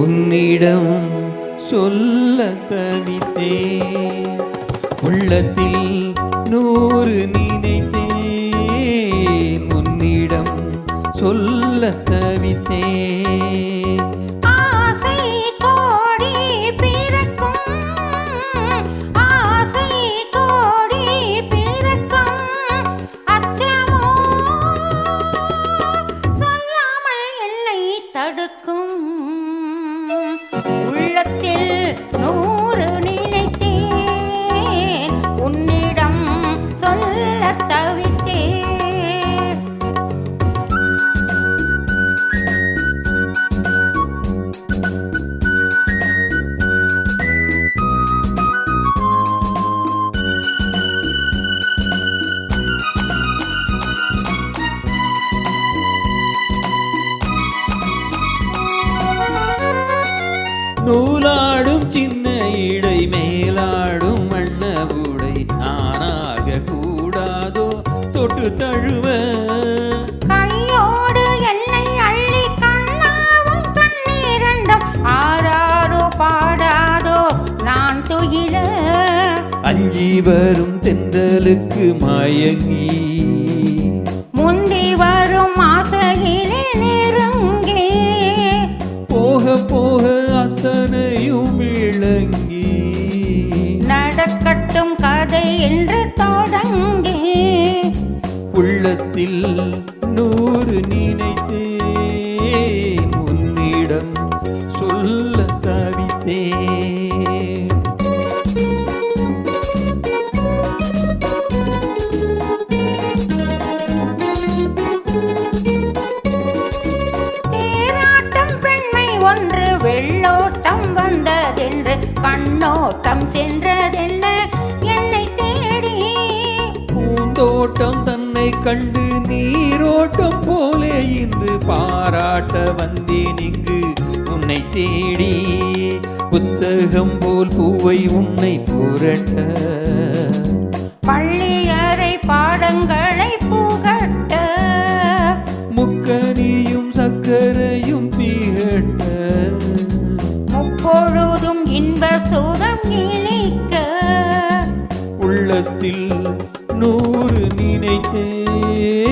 உன்னிடம் சொல்ல தவித்தேன், உள்ளத்தில் 100 நினைத்தேன், உன்னிடம் சொல்ல தவித்தேன். ஆசை கோடி பிறக்கும், ஆசை கோடி பிறக்கும், அச்சமோ சொல்லாமல் என்னை தடுக்கும். உள்ளத்தில் 100 நினைத்தேன், உன்னிடம் சொல்ல தவித்தேன். நூலாடும் சின்ன இடை மேலாடும் வண்ணவுடை நானாக கூடாதோ தொட்டு தழுவ, கையோடு என்னை அள்ளி கண்ணாவும் கண்ணீரண்டம் ஆராரோ பாடாதோ நான் துயில. அஞ்சி வரும் தென்றலுக்கு மயங்கி முந்தி வரும் ஆசையிலே நெருங்கி, போக போக அத்தனையும் விளங்கி, நடக்கட்டும் கதை என்று தொடங்கி. உள்ளத்தில் 100 நினைத்தேன், உன்னிடம் சொல்ல தவித்தேன். தேராட்டம் பெண்மை ஒன்று வெள்ளோட்டம் வந்ததென்று கண்ணோட்டம் சென்றதென்ன என்னை தேடி. பூந்தோட்டம் தன்னை கண்டு நீரோட்டம் போலே இன்று பாராட்ட வந்தேன் இங்கு உன்னை தேடி. புத்தகம் போல் பூவை உன்னை புரட்ட, பள்ளியறை பாடங்களை புகட்ட, முக்கனியும் சக்கரையும் திகட்ட, முப்பொழுதும் இன்ப சுகம் இனிக்க. உள்ளத்தில் 100 நினைத்தேன்,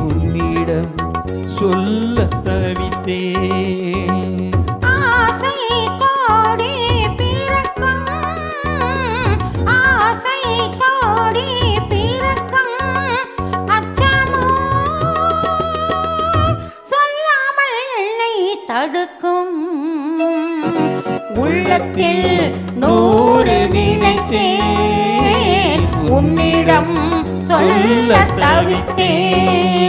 உன்னிடம் சொல்ல தவித்தேன். ஆசை கோடி பிறக்கும், ஆசை கோடி பிறக்கும், அச்சமோ சொல்லாமல் என்னை தடுக்கும். உள்ளத்தில் 100 நினைத்தேன், உன்னிடம் சொல்ல தவித்தேன்.